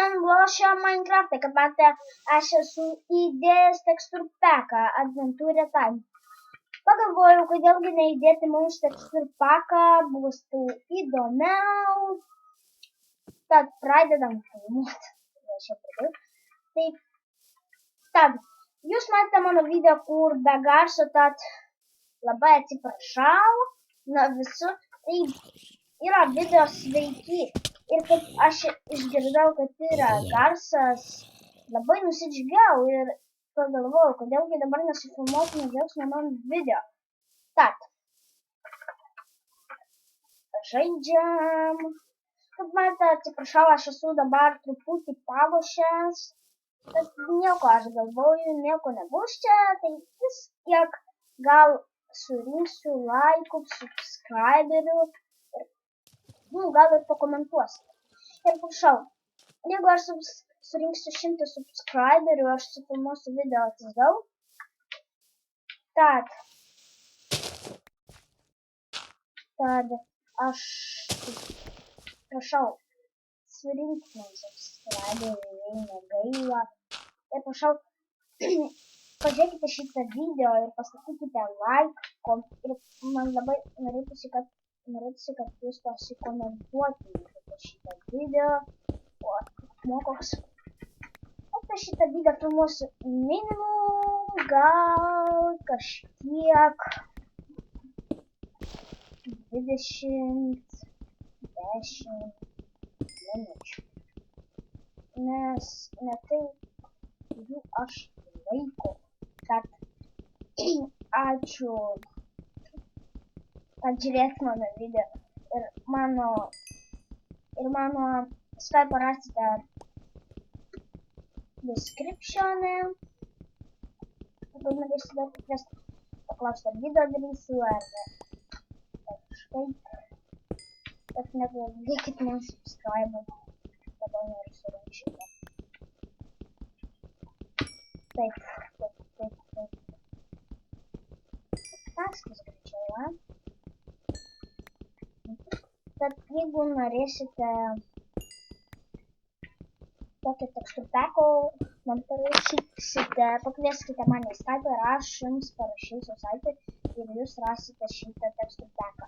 Šiandien lošia Minecraft'ą, kad matė, aš esu įdėjęs tekstur paką Adventure Time. Pagalvojau, kodėlgi neįdėti mums tekstur paką, bus tai įdomiau. Tad pradedam filmuoti. Tad, jūs matėte mano video, kur be garso, tad labai atsiprašau nuo visų. Tai yra video sveiki. Ir kaip aš išgirdau, kad yra garsas, labai nusidžiugiau ir pagalvojau, kodėlgi dabar nesufilmuoti nedžiaugsmą mano video. Tad, žaidžiam. Kaip matėte, atsiprašau, aš esu dabar truputį palošęs. Tas nieko, aš galvoju, nieko nebus čia. Tai vis kiek gal surinksiu laikų, subscriberių. Gal ir pakomentuosiu. Ir prašau, jeigu aš surinksiu 100 subscriberių, aš sufilmuosiu video atgal. Tad aš prašau, surinkti man subscriberių, jei negaila. Ir prašau, pažiūrėkite šitą video ir pastatykite like. Ir man labai norėtųsi, kad jūs pasikomentuotumėte šitą video. O mokos. Apie šitą video filmuosiu minimum gal kažkiek 10 minučių. Nes netai jų aš laiko, kad ačiū, kad žiūrėt mano video ir mano Skype rasite description'e. Jeigu norėsite dar paklausti, ar video darysiu, ar kažkaip. Bet negalvokit man subscribe, tada noriu surinkti šitą. Taip. Paskas greičiau, Tad jeigu norėsite tokio tekstur peko, man parašysite, pakvieskite mane į Skype ir aš jums parašysiu Skype ir jūs rasite šitą tekstur peką.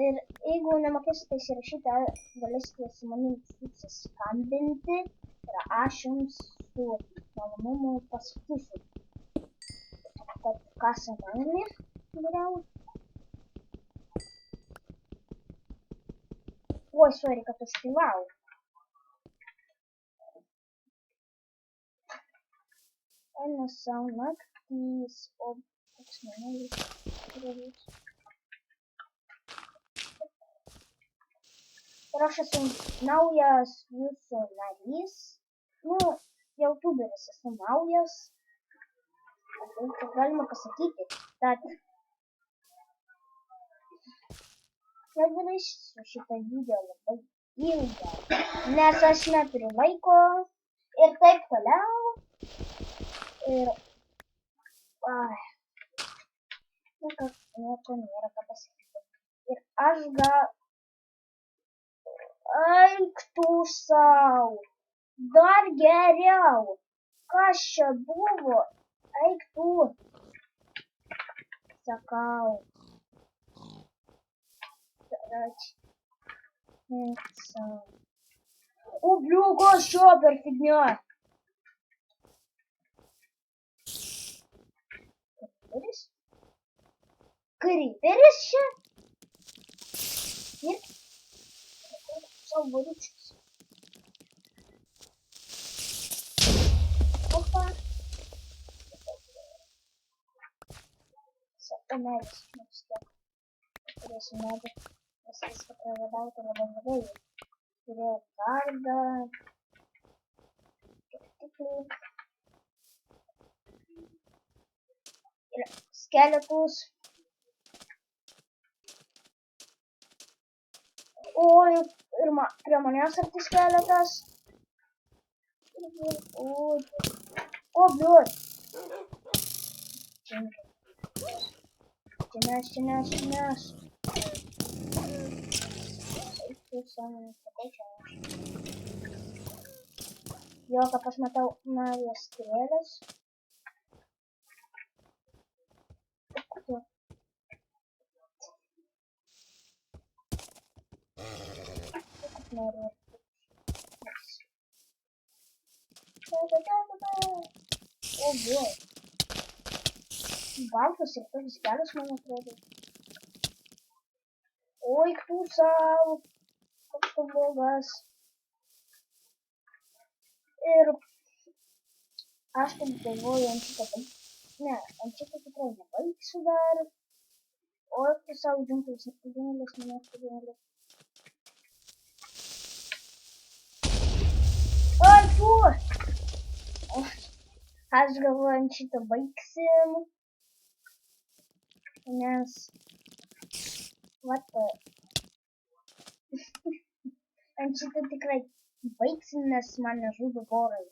Ir jeigu nemokėsite įsirašyti, galėsite su manim susiskambinti ir aš jums su malonumu pasakysiu, kad kas manimi geriau. Oi, sorry, kad užpilau. Eina sau naktys, o koks mėnelis. Ir aš esu naujas jūsų narys. YouTuberis esu naujas. Tai galima pasakyti. Tad nedarysiu šitą video labai ilgą, nes aš neturiu laiko ir taip toliau. Ir nieko nėra ką pasakyti. Ir aš eik tu sau, dar geriau. Kas čia buvo? Eik tu. Sakau. О, блюга, что per фигня? Криперис ще? Нет? Все выручится. Опа. Сатанались на всех. Если надо. Если проводал, то работает. Вперед, карда. Скелетус. Ой, прямо не асорти скелетус. Ой. О, блядь. Тянешь. Ты самый такой чаш. Jo, kad aš matau naujas strėlės. Kur? Noriu. O, boy. Baltas ir toks geras, man atrodo. Oi, tu savo. Koks tu blogas. Ir aš taip galvoju, ant šito baigsiu. Ne, ant šito tikrai nebaigsiu dar. Oi, tu savo džiunglis, nemėgstu. Oi, tu! Aš galvoju, ant šito baigsim. Nes... Vat... ant šito tikrai baigsim, nes mane žudo vorai.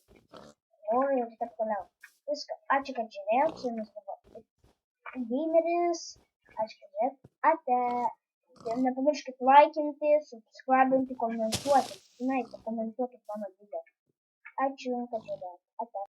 Vorai ir taip toliau. Viską. Ačiū, kad žiūrėjot. Su jumis buvo Gameris. Ačiū, kad žiūrėjot. Ate. Nepamirškit laikinti, subscribinti, komentuoti. Žinai, komentuokit mano video. Ačiū, kad žiūrėjot. Ate.